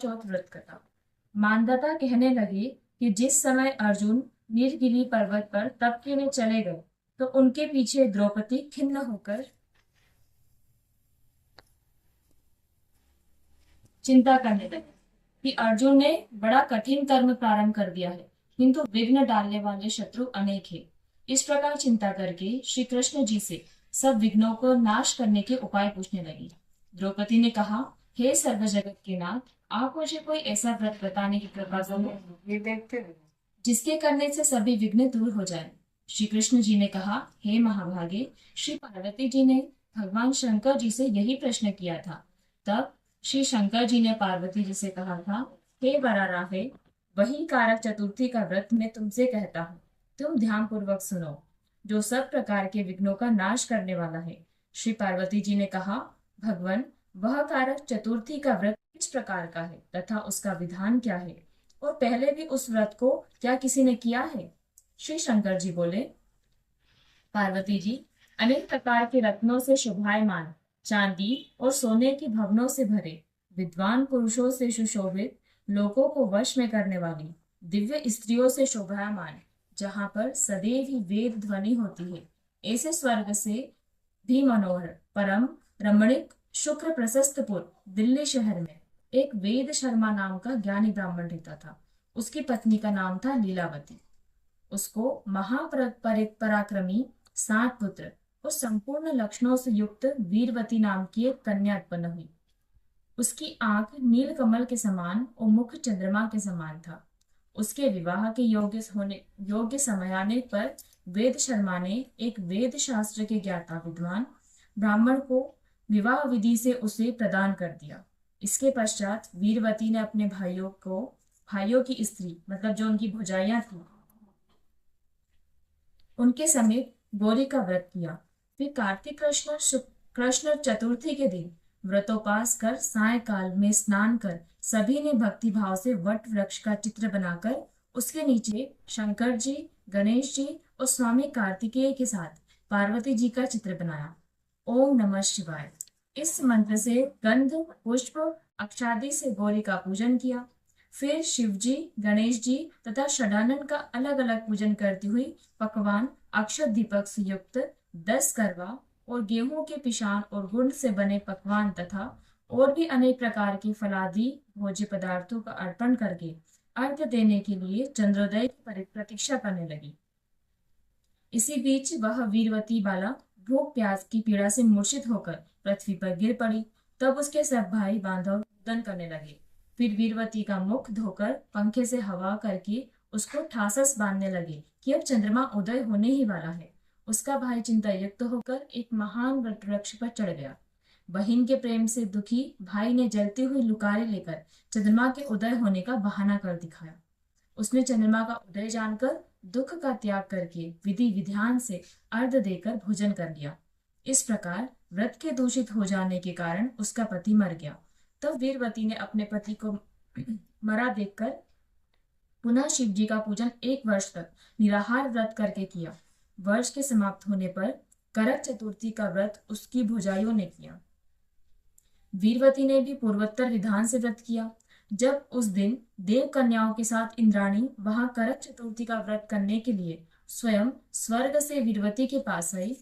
चौथ व्रत कथा। मानदाता कहने लगे कि जिस समय अर्जुन नीलगिरी पर्वत पर तप के लिए चले गए तो उनके पीछे द्रौपदी खिन्न होकर चिंता करने लगी कि अर्जुन ने बड़ा कठिन कर्म प्रारंभ कर दिया है, किंतु विघ्न डालने वाले शत्रु अनेक है। इस प्रकार चिंता करके श्री कृष्ण जी से सब विघ्नों को नाश करने के उपाय पूछने लगी। द्रौपदी ने कहा, हे सर्व जगत के नाथ, आप मुझे कोई ऐसा व्रत बताने की कृपा करो ये देखते रहो। जिसके करने से सभी विघ्न दूर हो जाए। श्री कृष्ण जी ने कहा, हे महाभागे, श्री पार्वती जी ने भगवान शंकर जी से यही प्रश्न किया था। तब श्री शंकर जी ने पार्वती जी से कहा था, हे वराराहे, वही कारक चतुर्थी का व्रत मैं तुमसे कहता हूँ, तुम ध्यान पूर्वक सुनो, जो सब प्रकार के विघ्नों का नाश करने वाला है। श्री पार्वती जी ने कहा, भगवान, वह कारक चतुर्थी का व्रत किस प्रकार का है तथा उसका विधान क्या है, और पहले भी उस व्रत को क्या किसी ने किया है? श्री शंकर जी बोले, पार्वती जी, अनेक प्रकार के रत्नों से शोभायमान, चांदी और सोने के भवनों से भरे, विद्वान पुरुषों से सुशोभित, लोगों को वश में करने वाली दिव्य स्त्रियों से शोभायमान, जहाँ पर सदैव ही वेद ध्वनि होती है, ऐसे स्वर्ग से भी मनोहर, परम रमणीक, शुक्र प्रशस्तपुर दिल्ली शहर में एक वेद शर्मा नाम का ज्ञानी ब्राह्मण रहता था। उसकी पत्नी का नाम था लीलावती। उसको महापराक्रमी 7 पुत्र और संपूर्ण लक्षणों से युक्त वीरवती नाम की एक कन्या उत्पन्न हुई। उसकी आंख नील कमल के समान और मुख चंद्रमा के समान था। उसके विवाह के योग्य समय आने पर वेद शर्मा ने एक वेद शास्त्र के ज्ञाता विद्वान ब्राह्मण को विवाह विधि से उसे प्रदान कर दिया। इसके पश्चात वीरवती ने अपने भाइयों की स्त्री, मतलब जो उनकी भुजाइयां थी, उनके समेत गौरी का व्रत किया। फिर कार्तिक कृष्ण चतुर्थी के दिन व्रतोपास कर सायंकाल में स्नान कर सभी ने भक्ति भाव से वट वृक्ष का चित्र बनाकर उसके नीचे शंकर जी, गणेश जी और स्वामी कार्तिकेय के साथ पार्वती जी का चित्र बनाया। ओम नमः शिवाय इस मंत्र से गंध, पुष्प, अक्षादि से गौरी का पूजन किया। फिर शिव जी, गणेश जी तथा षडानन का अलग अलग पूजन करती हुई पकवान अक्षत दीपक से युक्त 10 करवा और गेहूं के पिशान और गुड़ से बने पकवान तथा और भी अनेक प्रकार के फलादि भोज्य पदार्थों का अर्पण करके अर्घ्य देने के लिए चंद्रोदय की प्रतीक्षा करने लगी। इसी बीच वह वीरवती बाला भूख प्यास की पीड़ा से मूर्छित होकर पृथ्वी पर गिर पड़ी। तब उसके सब भाई बांधव रुदन करने लगे। फिर वीरवती का मुख धोकर पंखे से हवा करके उसको ठासस बांधने लगे कि अब चंद्रमा उदय होने ही वाला है। उसका भाई चिंता युक्त होकर एक महान वट वृक्ष पर चढ़ गया। बहन के प्रेम से दुखी भाई ने जलती हुई लुकारी लेकर चंद्रमा के उदय होने का बहाना कर दिखाया। उसने चंद्रमा का उदय जानकर दुख का त्याग करके विधि विधान से अर्घ्य देकर भोजन कर लिया। इस प्रकार व्रत के दूषित हो जाने के कारण उसका पति मर गया। तब वीरवती ने अपने पति को मरा देखकर पुनः शिव जी का पूजन 1 वर्ष तक निराहार व्रत करके किया। वर्ष के समाप्त होने पर करक चतुर्थी का व्रत उसकी भुजाइयों ने किया। वीरवती ने भी पूर्वोत्तर विधान से व्रत किया। जब उस दिन देव कन्याओं के साथ इंद्राणी वहां करक चतुर्थी का व्रत करने के लिए स्वयं स्वर्ग से वीरवती के पास आई,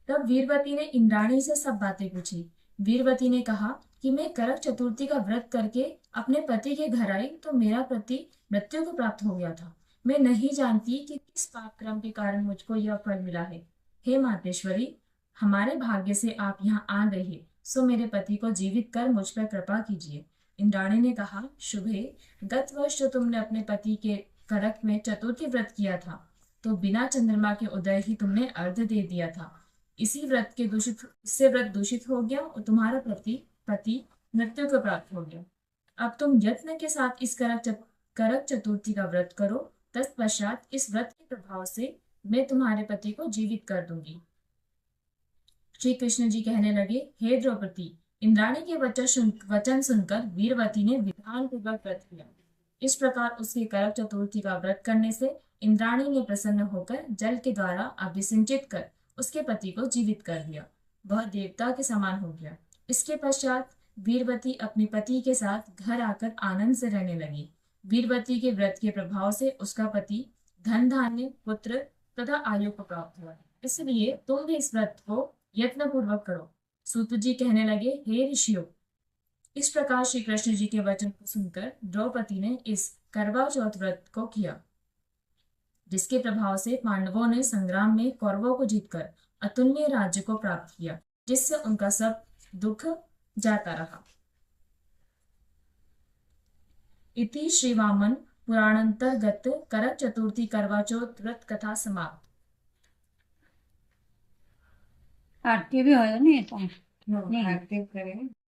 तब वीरवती ने इंद्राणी से सब बातें पूछी। वीरवती ने कहा कि मैं करक चतुर्थी का व्रत करके अपने पति के घर आई तो मेरा पति मृत्यु को प्राप्त हो गया था। मैं नहीं जानती कि किस पाप क्रम के कारण मुझको यह फल मिला है। हे मातेश्वरी, हमारे भाग्य से आप यहाँ आ गई है, सो मेरे पति को जीवित कर मुझ पर कृपा कीजिए। इंद्राणी ने कहा, शुभे, गत वर्ष जो तुमने अपने पति के करक में चतुर्थी व्रत किया था तो बिना चंद्रमा के उदय ही तुमने अर्घ्य दे दिया था। इससे व्रत दूषित हो गया और तुम्हारा पति मृत्यु को प्राप्त हो गया। अब तुम यत्न के साथ इस करक चतुर्थी का व्रत करो। तत्पश्चात इस व्रत के प्रभाव से मैं तुम्हारे पति को जीवित कर दूंगी। श्री कृष्ण जी कहने लगे, हे द्रौपदी, इंद्राणी के वचन सुनकर वीरवती ने विधान पूर्वक व्रत किया। इस प्रकार उसके करक चतुर्थी का व्रत करने से इंद्राणी ने प्रसन्न होकर जल के द्वारा अभिसिंचित कर उसके पति को जीवित कर दिया। वह देवता के समान हो गया। इसके पश्चात वीरवती अपने पति के साथ घर आकर आनंद से रहने लगी। वीरवती के व्रत के प्रभाव से उसका पति धन धान्य पुत्र तथा आयु को प्राप्त हुआ, इसलिए तुम भी इस व्रत को यत्न पूर्वक करो। सूत जी कहने लगे, हे ऋषियों, इस प्रकार श्री कृष्ण जी के वचन को सुनकर द्रौपदी ने इस करवा चौथ व्रत को किया, जिसके प्रभाव से पांडवों ने संग्राम में कौरवों को जीतकर अतुल्य राज्य को प्राप्त किया, जिससे उनका सब दुख जाता रहा। इति श्री वामन पुराणांतर्गत करक चतुर्थी करवा चौथ व्रत कथा समाप्त। आरती भी हो नहीं तो आरती करें।